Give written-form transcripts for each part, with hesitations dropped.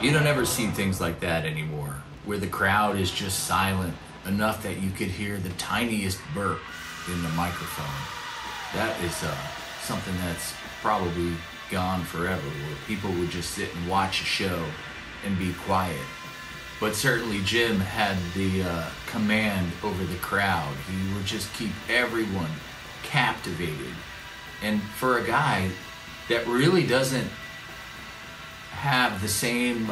You don't ever see things like that anymore, where the crowd is just silent enough that you could hear the tiniest burp in the microphone. That is something that's probably gone forever, where people would just sit and watch a show and be quiet. But certainly Jim had the command over the crowd. He would just keep everyone captivated. And for a guy that really doesn't have the same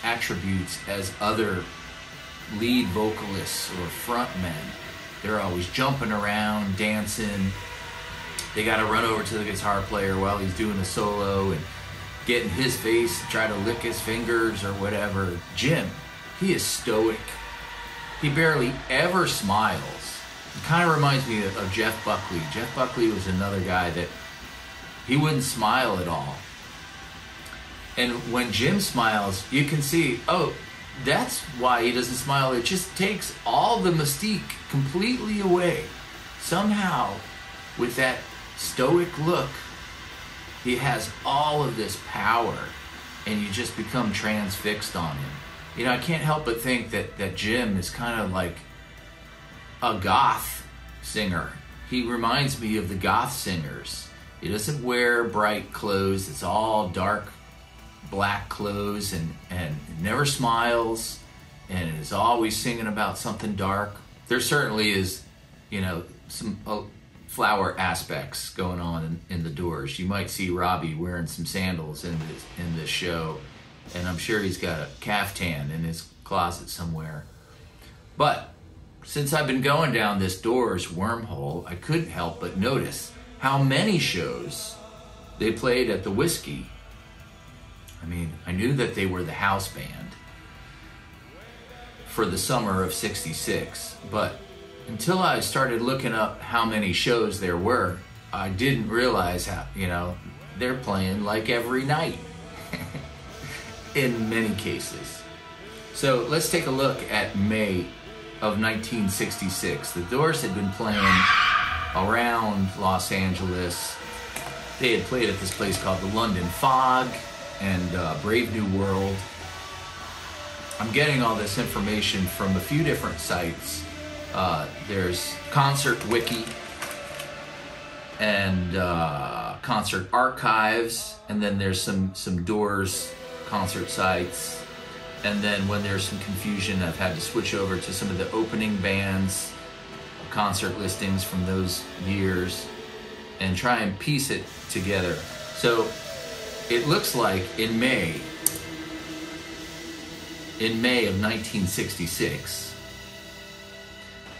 attributes as other lead vocalists or frontmen, they're always jumping around, dancing. They got to run over to the guitar player while he's doing a solo and get in his face, try to lick his fingers or whatever. Jim, he is stoic. He barely ever smiles. It kind of reminds me of Jeff Buckley. Jeff Buckley was another guy that he wouldn't smile at all. And when Jim smiles, you can see, oh, that's why he doesn't smile. It just takes all the mystique completely away. Somehow, with that stoic look, he has all of this power, and you just become transfixed on him. You know, I can't help but think that Jim is kind of like a goth singer. He reminds me of the goth singers. He doesn't wear bright clothes. It's all dark black clothes, and never smiles, and is always singing about something dark. There certainly is, you know, some flower aspects going on in the Doors. You might see Robbie wearing some sandals in this show, and I'm sure he's got a caftan in his closet somewhere. But since I've been going down this Doors wormhole, I couldn't help but notice how many shows they played at the Whiskey. I mean, I knew that they were the house band for the summer of '66, but until I started looking up how many shows there were, I didn't realize how, you know, they're playing like every night in many cases. So let's take a look at May of 1966. The Doors had been playing around Los Angeles. They had played at this place called the London Fog and Brave New World. I'm getting all this information from a few different sites. There's Concert Wiki and Concert Archives, and then there's some Doors concert sites. And then when there's some confusion, I've had to switch over to some of the opening bands, concert listings from those years, and try and piece it together. So it looks like in May of 1966,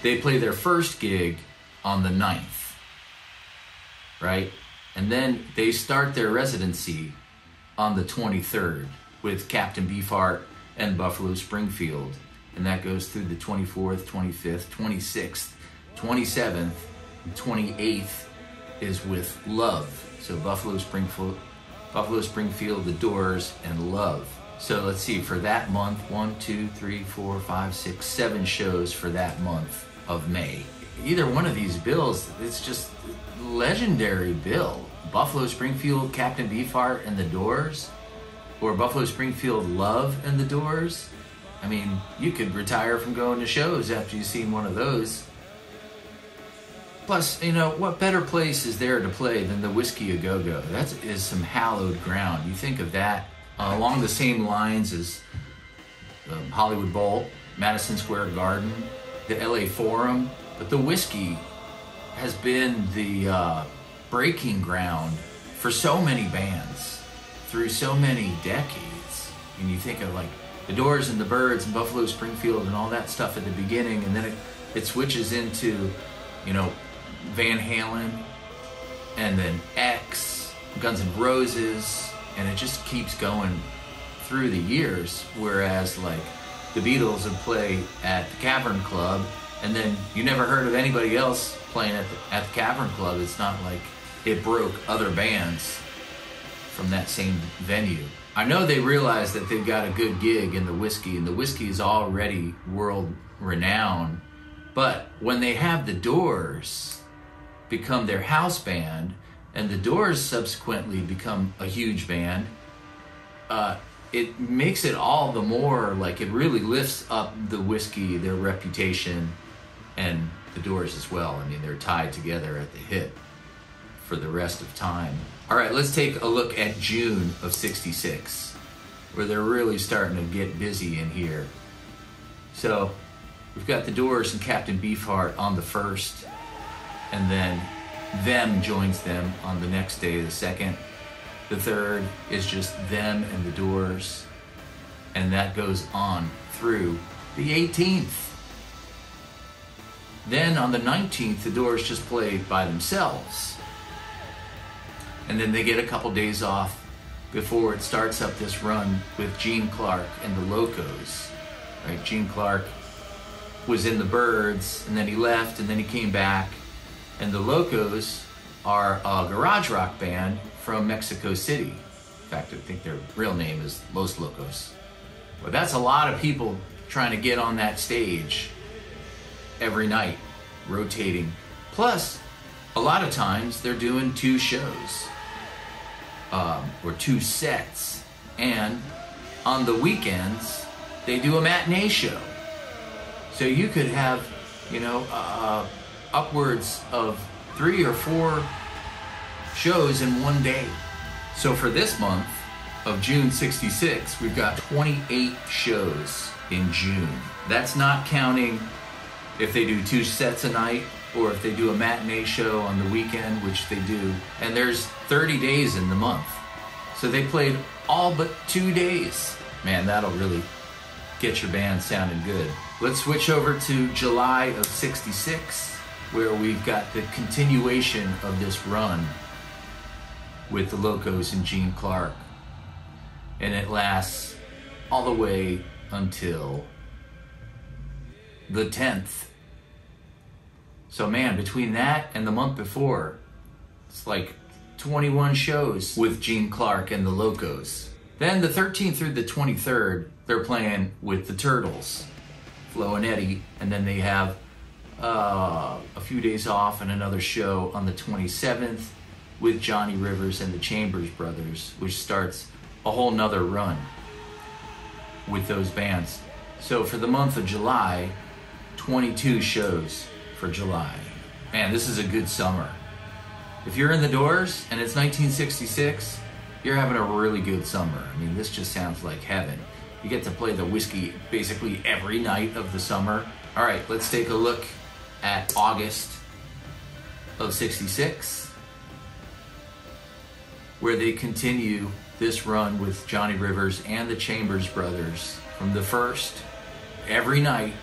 they play their first gig on the 9th, right? And then they start their residency on the 23rd with Captain Beefheart and Buffalo Springfield. And that goes through the 24th, 25th, 26th, 27th, and 28th is with Love. So Buffalo Springfield, the Doors, and Love. So let's see, for that month, 1, 2, 3, 4, 5, 6, 7 shows for that month of May. Either one of these bills, it's just legendary bill. Buffalo Springfield, Captain Beefheart, and the Doors, or Buffalo Springfield, Love, and the Doors. I mean, you could retire from going to shows after you've seen one of those. Plus, you know, what better place is there to play than the Whiskeyagogo? That is some hallowed ground. You think of that along the same lines as Hollywood Bowl, Madison Square Garden, the LA Forum. But the whiskey has been the breaking ground for so many bands through so many decades. And you think of like the Doors and the Byrds and Buffalo Springfield and all that stuff at the beginning, and then it switches into, you know, Van Halen, and then X, Guns N' Roses, and it just keeps going through the years. Whereas like the Beatles would play at the Cavern Club, and then you never heard of anybody else playing at the Cavern Club. It's not like it broke other bands from that same venue. I know they realized that they've got a good gig in the whiskey, and the whiskey is already world renowned. But when they have the Doors become their house band, and the Doors subsequently become a huge band, it makes it all the more, like, it really lifts up the whiskey, their reputation, and the Doors as well. I mean, they're tied together at the hip for the rest of time. All right, let's take a look at June of '66, where they're really starting to get busy in here. So we've got the Doors and Captain Beefheart on the 1st, and then Them joins them on the next day, the 2nd. The 3rd is just Them and the Doors, and that goes on through the 18th. Then on the 19th, the Doors just play by themselves. And then they get a couple days off before it starts up this run with Gene Clark and the Locos. Right? Gene Clark was in the Byrds, and then he left, and then he came back. And the Locos are a garage rock band from Mexico City. In fact, I think their real name is Los Locos. But that's a lot of people trying to get on that stage every night, rotating. Plus, a lot of times they're doing 2 shows. Or 2 sets, and on the weekends they do a matinee show. So you could have, you know, upwards of 3 or 4 shows in one day. So for this month of June '66, we've got 28 shows in June. That's not counting if they do 2 sets a night, or if they do a matinee show on the weekend, which they do. And there's 30 days in the month. So they played all but 2 days. Man, that'll really get your band sounding good. Let's switch over to July of '66, where we've got the continuation of this run with the Locos and Gene Clark. And it lasts all the way until the 10th. So man, between that and the month before, it's like 21 shows with Gene Clark and the Locos. Then the 13th through the 23rd, they're playing with the Turtles, Flo and Eddie, and then they have a few days off and another show on the 27th with Johnny Rivers and the Chambers Brothers, which starts a whole nother run with those bands. So for the month of July, 22 shows for July. Man, this is a good summer. If you're in the Doors and it's 1966, you're having a really good summer. I mean, this just sounds like heaven. You get to play the whiskey basically every night of the summer. All right, let's take a look at August of '66, where they continue this run with Johnny Rivers and the Chambers Brothers from the 1st, every night,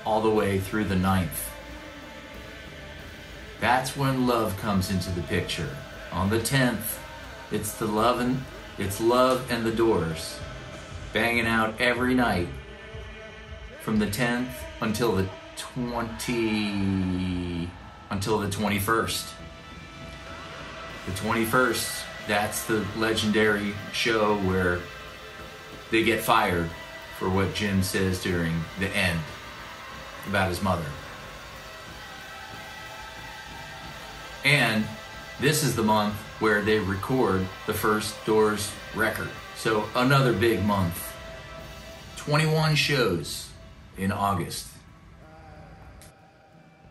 all the way through the 9th. That's when Love comes into the picture. On the 10th, it's Love and the Doors, banging out every night from the 10th until the 21st. The 21st, that's the legendary show where they get fired for what Jim says during the end about his mother. And this is the month where they record the first Doors record. So another big month. 21 shows in August.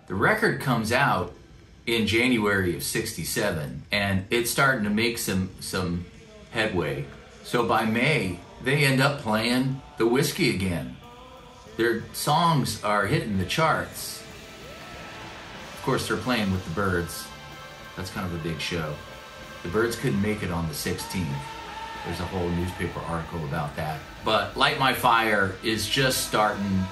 The record comes out in January of '67, and it's starting to make some headway. So by May they end up playing the whiskey again. Their songs are hitting the charts. Of course, they're playing with the Byrds. That's kind of a big show. The Byrds couldn't make it on the 16th. There's a whole newspaper article about that. But Light My Fire is just starting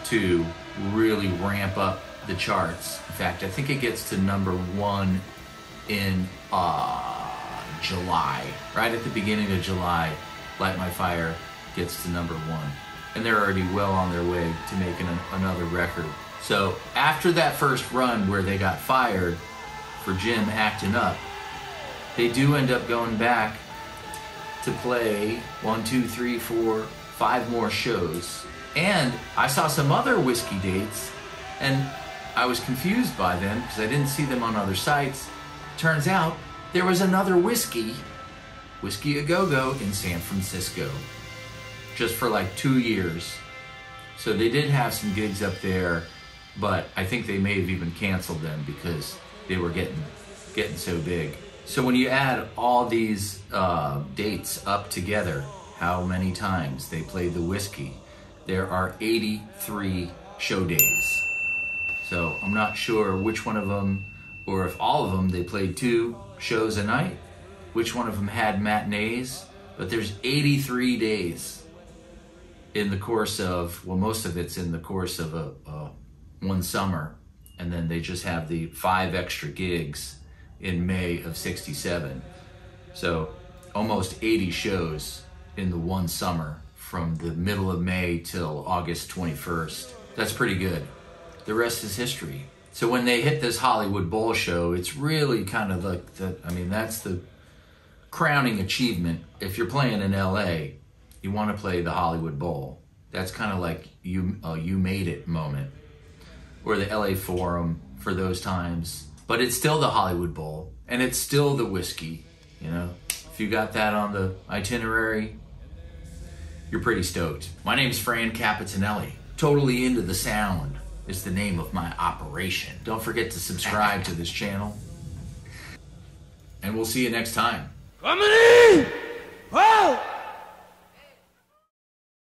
to really ramp up the charts. In fact, I think it gets to #1 in July. Right at the beginning of July, Light My Fire gets to #1. And they're already well on their way to making another record. So after that first run where they got fired for Jim acting up, they do end up going back to play 1, 2, 3, 4, 5 more shows. And I saw some other whiskey dates, and I was confused by them because I didn't see them on other sites. Turns out there was another whiskeyagogo in San Francisco, just for like 2 years. So they did have some gigs up there, but I think they may have even canceled them because they were getting so big. So when you add all these dates up together, how many times they played the whiskey, there are 83 show days. So I'm not sure which one of them, or if all of them, they played 2 shows a night, which one of them had matinees, but there's 83 days in the course of, well, most of it's in the course of one summer, and then they just have the 5 extra gigs in May of '67. So almost 80 shows in the one summer from the middle of May till August 21st. That's pretty good. The rest is history. So when they hit this Hollywood Bowl show, it's really kind of like that's the crowning achievement. If you're playing in LA, you want to play the Hollywood Bowl. That's kind of like you made it moment. Or the LA Forum for those times. But it's still the Hollywood Bowl, and it's still the whiskey, you know? If you got that on the itinerary, you're pretty stoked. My name's Francapitanelli. Totally Into the Sound is the name of my operation. Don't forget to subscribe to this channel, and we'll see you next time. Coming in! Wow!